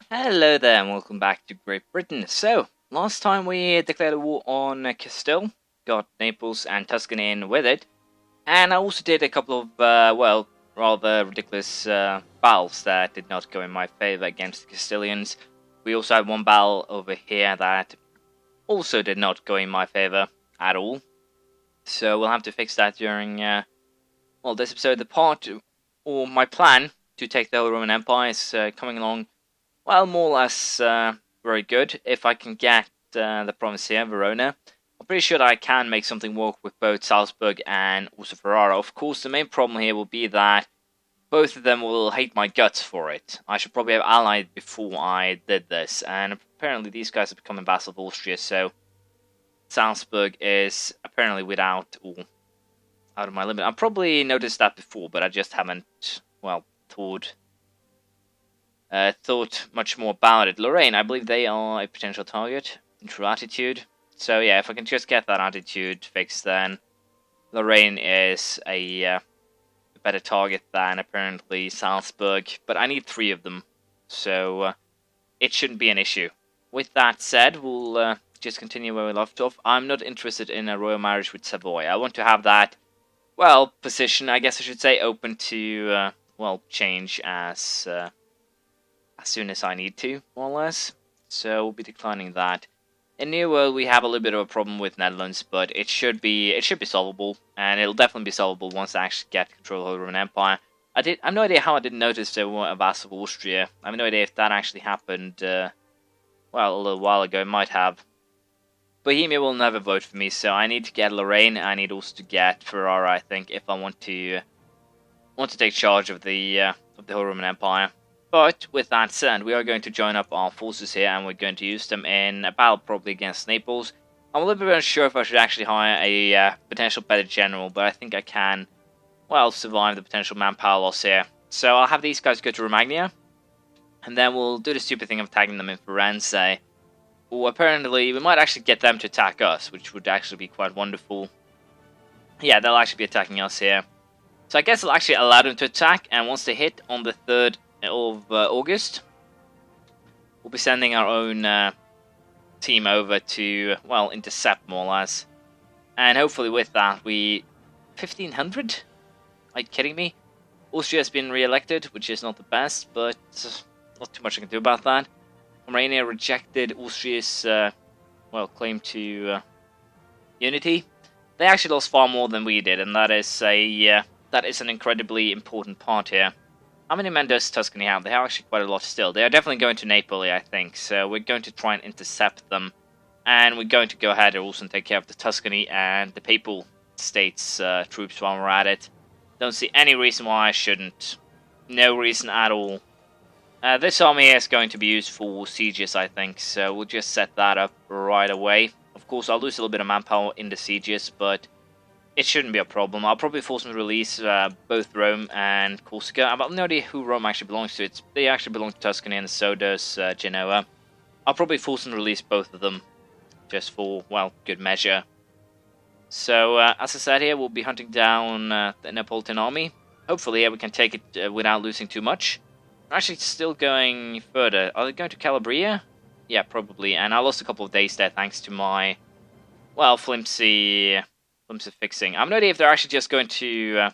Hello there and welcome back to Great Britain. So, last time we declared a war on Castile, got Naples and Tuscany in with it, and I also did a couple of, rather ridiculous battles that did not go in my favour against the Castilians. We also had one battle over here that also did not go in my favour at all. So we'll have to fix that during, this episode. My plan to take the whole Roman Empire is coming along more or less very good. If I can get the province here, Verona, I'm pretty sure that I can make something work with both Salzburg and also Ferrara. Of course, the main problem here will be that both of them will hate my guts for it. I should probably have allied before I did this, and apparently these guys have become vassal of Austria, so Salzburg is apparently out of my limit. I've probably noticed that before, but I just haven't, thought much more about it. Lorraine, I believe they are a potential target in true attitude. So yeah, if I can just get that attitude fixed, then Lorraine is a better target than apparently Salzburg. But I need 3 of them, so it shouldn't be an issue. With that said, we'll just continue where we left off. I'm not interested in a royal marriage with Savoy. I want to have that, position, I guess I should say, open to, change as soon as I need to, more or less. So we'll be declining that. In New World, we have a little bit of a problem with Netherlands, but it should be solvable, and it'll definitely be solvable once I actually get control of the Roman Empire. I have no idea how I didn't notice they were a vassal of Austria. I have no idea if that actually happened, a little while ago. It might have. Bohemia will never vote for me, so I need to get Lorraine. I need also to get Ferrara, I think, if I want to take charge of the whole Roman Empire. But with that said, we are going to join up our forces here, and we're going to use them in a battle probably against Naples. I'm a little bit unsure if I should actually hire a potential better general, but I think I can, survive the potential manpower loss here. So I'll have these guys go to Romagna, and then we'll do the stupid thing of attacking them in Firenze. Or apparently, we might actually get them to attack us, which would actually be quite wonderful. Yeah, they'll actually be attacking us here. So I guess I'll actually allow them to attack, and once they hit on the 3rd of August, we'll be sending our own team over to, intercept more or less. And hopefully with that, 1500? Are you kidding me? Austria has been re-elected, which is not the best, but not too much I can do about that. Pomerania rejected Austria's, claim to unity. They actually lost far more than we did, and that is an incredibly important part here. How many men does Tuscany have? They have actually quite a lot still. They are definitely going to Napoli, I think. So we're going to try and intercept them. And we're going to go ahead and also take care of the Tuscany and the Papal States troops while we're at it. Don't see any reason why I shouldn't. No reason at all. This army is going to be used for sieges, I think. So we'll just set that up right away. Of course, I'll lose a little bit of manpower in the sieges, but it shouldn't be a problem. I'll probably force them to release both Rome and Corsica. I have no idea who Rome actually belongs to. They actually belong to Tuscany, and so does Genoa. I'll probably force them to release both of them, just for, good measure. So, as I said here, we'll be hunting down the Neapolitan army. Hopefully, we can take it without losing too much. We're actually still going further. Are they going to Calabria? Yeah, probably. And I lost a couple of days there thanks to my, flimsy fixing. I have no idea if they're actually just going to.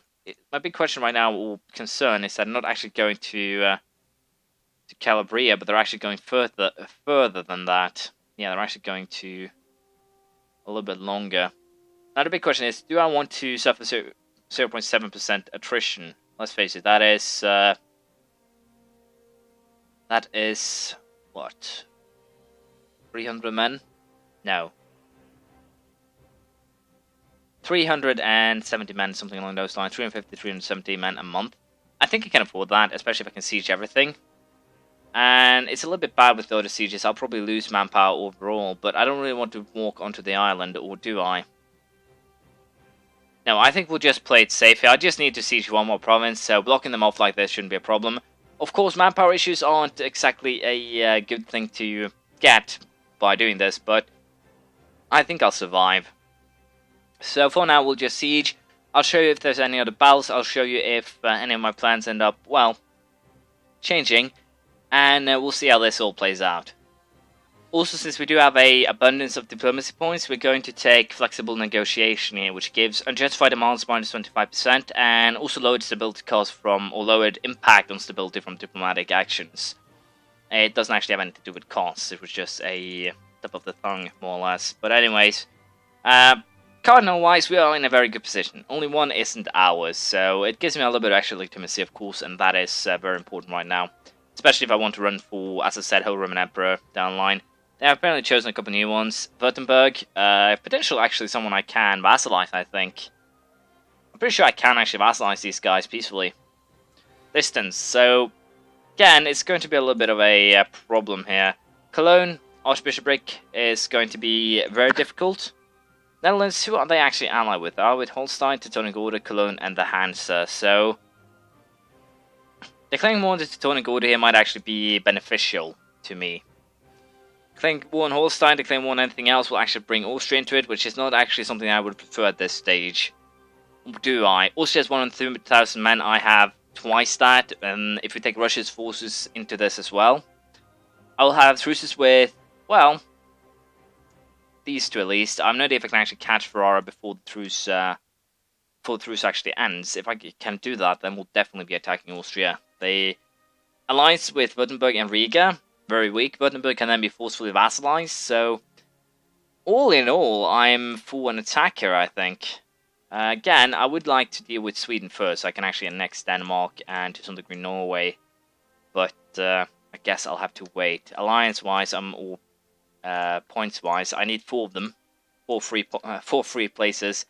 My big question right now, or concern, is that they're not actually going to Calabria, but they're actually going further than that. Yeah, they're actually going to a little bit longer. Now the big question is, do I want to suffer 0.7% attrition? Let's face it, that is what? 300 men? No. 370 men, something along those lines. 350, 370 men a month. I think I can afford that, especially if I can siege everything. And it's a little bit bad with the other sieges. I'll probably lose manpower overall, but I don't really want to walk onto the island, or do I? No, I think we'll just play it safe here. I just need to siege one more province, so blocking them off like this shouldn't be a problem. Of course, manpower issues aren't exactly a good thing to get by doing this, but I think I'll survive. So for now, we'll just siege. I'll show you if there's any other battles. I'll show you if any of my plans end up, changing. and we'll see how this all plays out. Also, since we do have a abundance of diplomacy points, we're going to take flexible negotiation here, which gives unjustified demands minus 25%, and also lowered stability cost from, or lowered impact on stability from diplomatic actions. It doesn't actually have anything to do with costs, it was just a tip of the tongue, more or less. But anyways, cardinal-wise, we are in a very good position. Only one isn't ours, so it gives me a little bit of extra legitimacy, of course, and that is very important right now. Especially if I want to run for, as I said, Holy Roman Emperor down the line. They have apparently chosen a couple new ones. Württemberg, potential actually someone I can vassalize, I think. I'm pretty sure I can actually vassalize these guys peacefully. Distance, so again, it's going to be a little bit of a problem here. Cologne, Archbishopric is going to be very difficult. Netherlands, who are they actually allied with? They are with Holstein, Teutonic Order, Cologne, and the Hansa, so declaring war on the Teutonic Order here might actually be beneficial to me. Declaring war on Holstein, declaring war on anything else will actually bring Austria into it, which is not actually something I would prefer at this stage. Do I? Austria has 103,000 men, I have twice that, and if we take Russia's forces into this as well, I'll have truces with, well, these two at least. I have no idea if I can actually catch Ferrara before the truce actually ends. If I can do that, then we'll definitely be attacking Austria. The alliance with Württemberg and Riga, very weak. Württemberg can then be forcefully vassalized, so all in all, I'm for an attack here, I think. Again, I would like to deal with Sweden first, so I can actually annex Denmark and to some degree Norway, but I guess I'll have to wait. Alliance-wise, or points-wise, I need 4 of them, 4 free places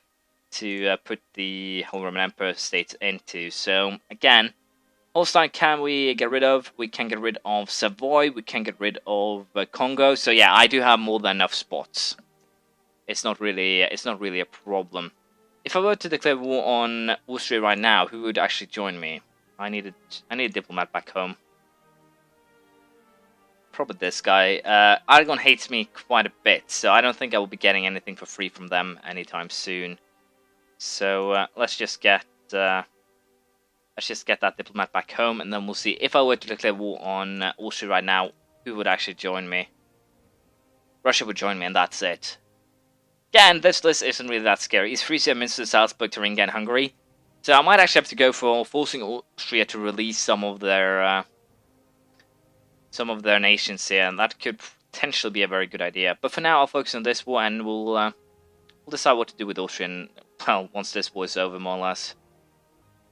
to put the Holy Roman Emperor states into. So again, Holstein can we get rid of? We can get rid of Savoy. We can get rid of Congo. So yeah, I do have more than enough spots. It's not really a problem. If I were to declare war on Austria right now, who would actually join me? I need a diplomat back home. Probably this guy. Aragon hates me quite a bit, so I don't think I will be getting anything for free from them anytime soon. So let's just get that diplomat back home, and then we'll see. If I were to declare war on Austria right now, who would actually join me? Russia would join me, and that's it. Again, this list isn't really that scary. East Frisia, Minster, Salzburg, Thuringia, and Hungary. So I might actually have to go for forcing Austria to release some of their nations here, and that could potentially be a very good idea. But for now, I'll focus on this war, and we'll decide what to do with Austria, well, once this war is over, more or less.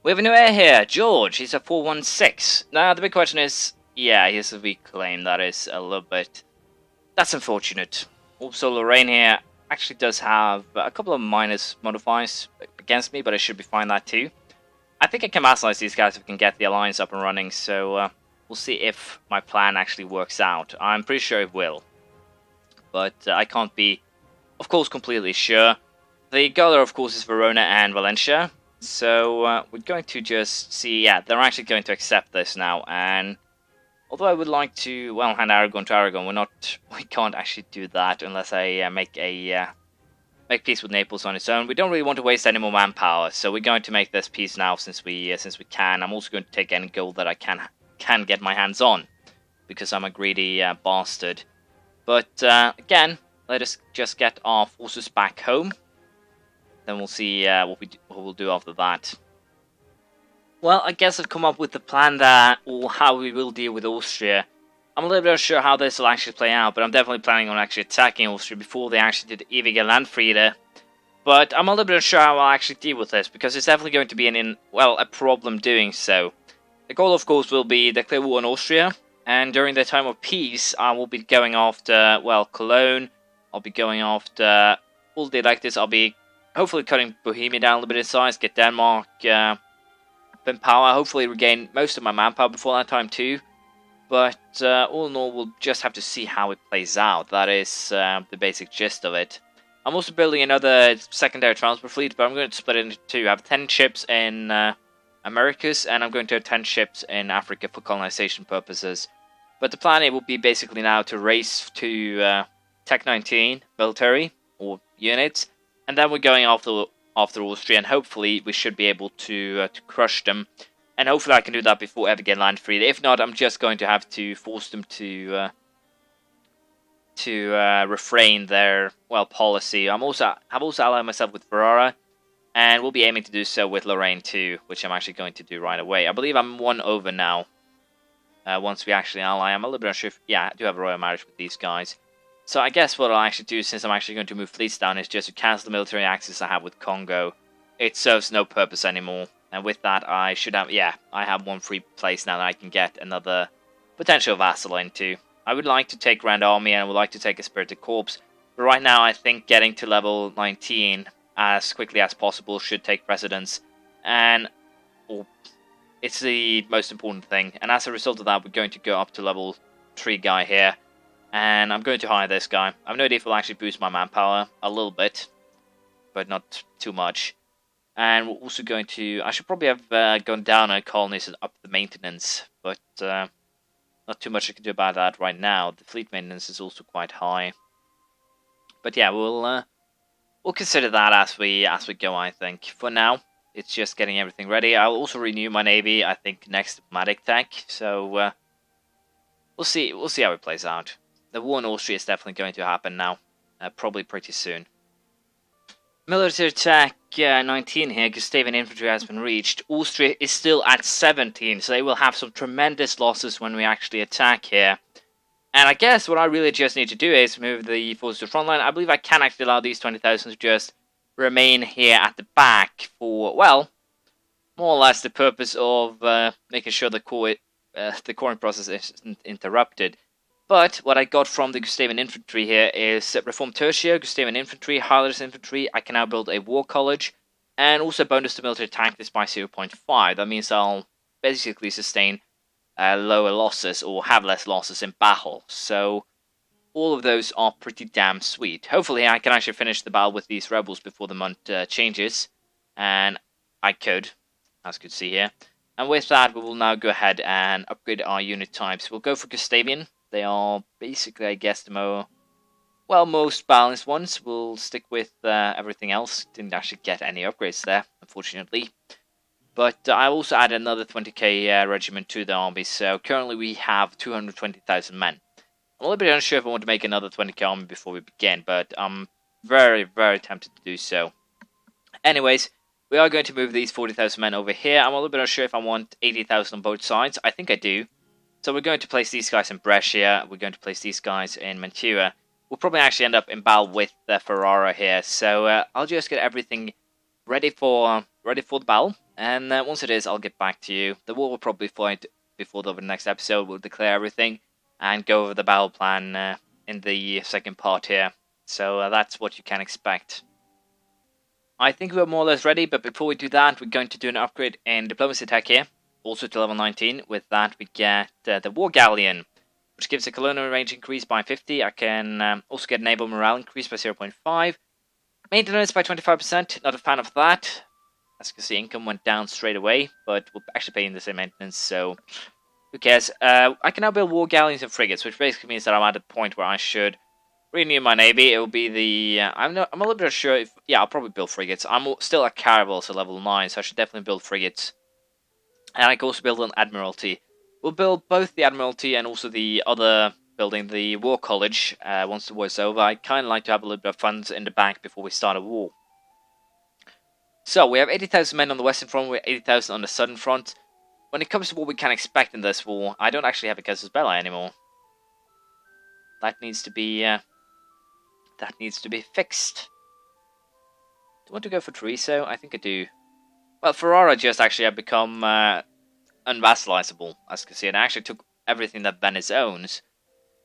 We have a new heir here, George. He's a 416. Now, the big question is, yeah, he has a weak claim. That is a little bit... That's unfortunate. Also, Lorraine here actually does have a couple of minus modifiers against me, but I should be fine that too. I think I can vassalize these guys if we can get the alliance up and running, so we'll see if my plan actually works out. I'm pretty sure it will, but I can't be, of course, completely sure. The goal, of course, is Verona and Valencia, so we're going to just see, yeah, they're actually going to accept this now, and although I would like to, well, hand Aragon to Aragon, we can't actually do that unless I make peace with Naples on its own. We don't really want to waste any more manpower, so we're going to make this peace now since we can. I'm also going to take any gold that I can get my hands on, because I'm a greedy bastard. But again, let us just get our forces back home. Then we'll see what we'll do after that. Well, I guess I've come up with the plan there, or how we will deal with Austria. I'm a little bit unsure how this will actually play out, but I'm definitely planning on actually attacking Austria before they actually did Ewige Landfriede. But I'm a little bit unsure how I'll actually deal with this, because it's definitely going to be a problem doing so. The goal, of course, will be declare war on Austria, and during the time of peace, I will be going after, well, Cologne. I'll be going after all the electives. I'll be hopefully cutting Bohemia down a little bit in size, get Denmark up in power, hopefully regain most of my manpower before that time too. But all in all, we'll just have to see how it plays out. That is the basic gist of it. I'm also building another secondary transport fleet, but I'm going to split it into 2. I have 10 ships in Americas, and I'm going to have 10 ships in Africa for colonization purposes. But the plan will be basically now to race to Tech 19 military or units, and then we're going after Austria, and hopefully we should be able to crush them And hopefully I can do that before ever get land freed. If not, I'm just going to have to force them to refrain their, well, policy. I've also allied myself with Ferrara, and we'll be aiming to do so with Lorraine too, which I'm actually going to do right away. I believe I'm 1 over now. Once we actually ally, I'm a little bit unsure if, yeah, I do have a royal marriage with these guys. So I guess what I'll actually do, since I'm actually going to move fleets down, is just to cancel the military access I have with Congo. It serves no purpose anymore. And with that, I should have, yeah, I have one free place now that I can get another potential vassal into. I would like to take Grand Army, and I would like to take a Spirited Corps. But right now, I think getting to level 19 as quickly as possible should take precedence. And it's the most important thing. And as a result of that, we're going to go up to level 3 guy here. And I'm going to hire this guy. I have no idea if it will actually boost my manpower a little bit, but not too much. And we're also going to, I should probably have gone down on colonies and up the maintenance, but not too much I can do about that right now. The fleet maintenance is also quite high. But yeah, we'll consider that as we go, I think. For now, it's just getting everything ready. I'll also renew my navy, I think, next diplomatic tech. So we'll see how it plays out. The war in Austria is definitely going to happen now, probably pretty soon. Military attack 19 here. Gustavian infantry has been reached. Austria is still at 17, so they will have some tremendous losses when we actually attack here. And I guess what I really just need to do is move the forces to the front line. I believe I can actually allow these 20,000 to just remain here at the back for, well, more or less the purpose of making sure the coring process isn't interrupted. But what I got from the Gustavian infantry here is Reformed Tertia, Gustavian infantry, Highlanders infantry. I can now build a war college, and also bonus to military tactics by 0.5. That means I'll basically sustain lower losses or have less losses in battle. So all of those are pretty damn sweet. Hopefully I can actually finish the battle with these rebels before the month changes, and I could, as you can see here. And with that, we will now go ahead and upgrade our unit types. We'll go for Gustavian. They are basically, I guess, the most balanced ones. We'll stick with everything else. Didn't actually get any upgrades there, unfortunately. But I also added another 20k regiment to the army, so currently we have 220,000 men. I'm a little bit unsure if I want to make another 20k army before we begin, but I'm very, very tempted to do so. Anyways, we are going to move these 40,000 men over here. I'm a little bit unsure if I want 80,000 on both sides. I think I do. So we're going to place these guys in Brescia. We're going to place these guys in Mantua. We'll probably actually end up in battle with Ferrara here. So I'll just get everything ready for the battle. And once it is, I'll get back to you. The war will probably fight before the next episode. We'll declare everything and go over the battle plan in the second part here. So that's what you can expect. I think we're more or less ready. But before we do that, we're going to do an upgrade in diplomacy tech here. Also to level 19. With that, we get the War Galleon, which gives a colonial range increase by 50. I can also get naval morale increase by 0.5. Maintenance by 25%. Not a fan of that. As you can see, income went down straight away, but we're actually paying the same maintenance, so who cares? I can now build war galleons and frigates, which basically means that I'm at a point where I should renew my navy. It will be the I'm a little bit unsure if I'll probably build frigates. I'm still at Caravel, so level 9, so I should definitely build frigates. And I can also build an Admiralty. We'll build both the Admiralty and also the other building, the War College, once the war is over. I kind of like to have a little bit of funds in the bank before we start a war. So, we have 80,000 men on the western front, we have 80,000 on the southern front. When it comes to what we can expect in this war, I don't actually have a casus belli anymore. That needs to be fixed. Do I want to go for Treviso? I think I do. Well, Ferrara just actually have become unvassalizable, as you can see, and I actually took everything that Venice owns.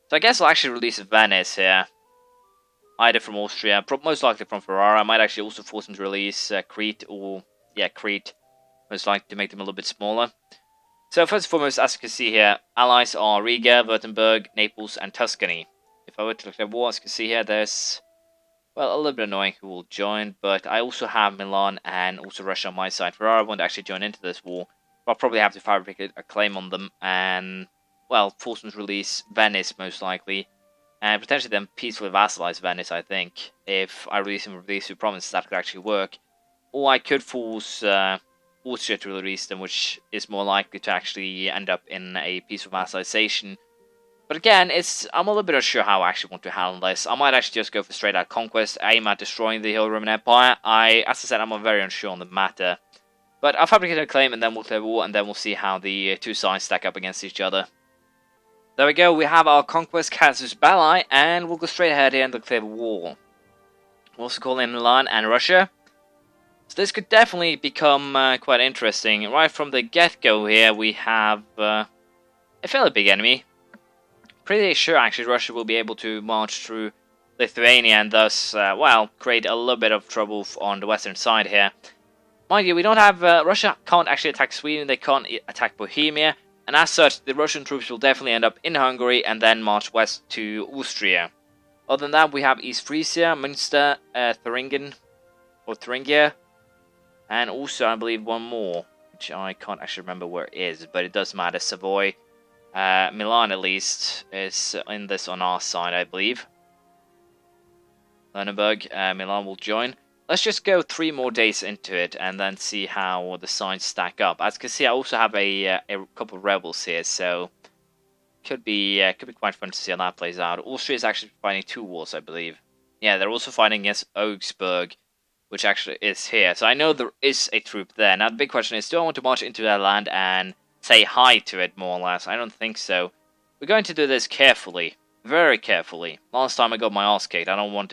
So I guess I'll actually release Venice here. Either from Austria, most likely from Ferrara. I might actually also force them to release Crete, Crete. Most likely to make them a little bit smaller. So first and foremost, as you can see here, allies are Riga, Württemberg, Naples, and Tuscany. If I were to declare war, as you can see here, there's, well, a little bit annoying who will join, but I also have Milan and also Russia on my side. Ferrara won't actually join into this war. I'll probably have to fabricate a claim on them and, well, force them to release Venice, most likely. And potentially then peacefully vassalize Venice, I think. If I release them with these two provinces, that could actually work. Or I could force Austria to release them, which is more likely to actually end up in a peaceful vassalization. But again, I'm a little bit unsure how I actually want to handle this. I might actually just go for straight out conquest, aim at destroying the Holy Roman Empire. As I said, I'm very unsure on the matter. But I'll fabricate a claim and then we'll clear war, and then we'll see how the two sides stack up against each other. There we go, we have our conquest casus belli, and we'll go straight ahead here and declare war. We'll also call in Milan and Russia. So this could definitely become quite interesting. Right from the get-go here, we have a fairly big enemy. Pretty sure actually Russia will be able to march through Lithuania and thus, well, create a little bit of trouble on the western side here. Mind you, we don't have, Russia can't actually attack Sweden, they can't attack Bohemia, and as such, the Russian troops will definitely end up in Hungary and then march west to Austria. Other than that, we have East Frisia, Münster, Thuringia, and also, I believe, one more, which I can't actually remember where it is, but it does matter, Savoy. Milan, at least, is in this on our side, I believe. Lüneburg, Milan will join. Let's just go 3 more days into it and then see how the sides stack up. As you can see, I also have a couple of rebels here, so could be quite fun to see how that plays out. Austria is actually fighting 2 wars, I believe. Yeah, they're also fighting against Augsburg, which actually is here. So I know there is a troop there. Now the big question is, do I want to march into their land and say hi to it, more or less? I don't think so. We're going to do this carefully, very carefully. Last time I got my arse kicked. I don't want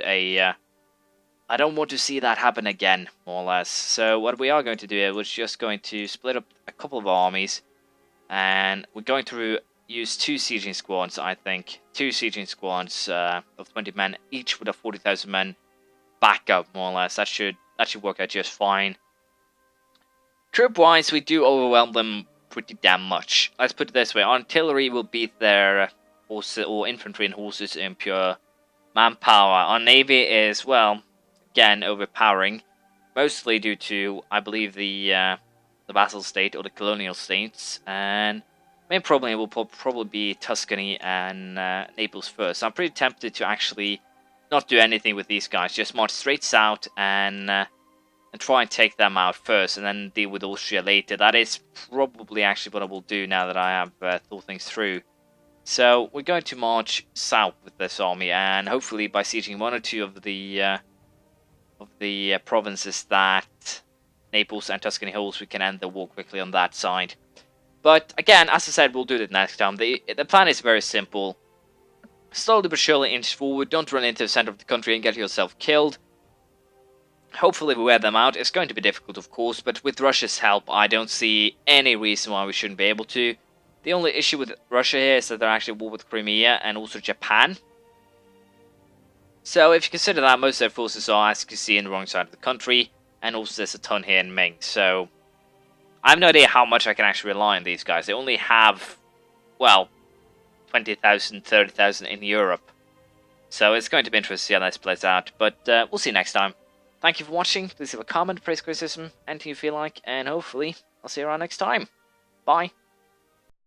to see that happen again, more or less. So what we are going to do here, we're just going to split up a couple of armies, and we're going to use 2 sieging squads, I think. 2 sieging squads of 20 men, each with a 40,000 men backup, more or less. That should work out just fine. Troop-wise, we do overwhelm them pretty damn much. Let's put it this way: artillery will beat their horses, or infantry and horses in pure manpower. Our navy is, well, again, overpowering, mostly due to, I believe, the vassal state or the colonial states, and main problem will probably be Tuscany and Naples first. So I'm pretty tempted to actually not do anything with these guys, just march straight south and try and take them out first, and then deal with Austria later. That is probably actually what I will do now that I have thought things through. So we're going to march south with this army, and hopefully by sieging 1 or 2 of the provinces that Naples and Tuscany holds, we can end the war quickly on that side. But again, as I said, we'll do that next time. The plan is very simple. Slowly but surely inch forward, don't run into the center of the country and get yourself killed. Hopefully we wear them out. It's going to be difficult, of course, but with Russia's help, I don't see any reason why we shouldn't be able to. The only issue with Russia here is that they're actually at war with Crimea and also Japan. So if you consider that, most of their forces are, as you can see, in the wrong side of the country, and also there's a ton here in Ming, so I have no idea how much I can actually rely on these guys. They only have, well, 20,000, 30,000 in Europe. So it's going to be interesting to see how this plays out, but we'll see next time. Thank you for watching. Please leave a comment, praise, criticism, anything you feel like, and hopefully I'll see you around next time. Bye.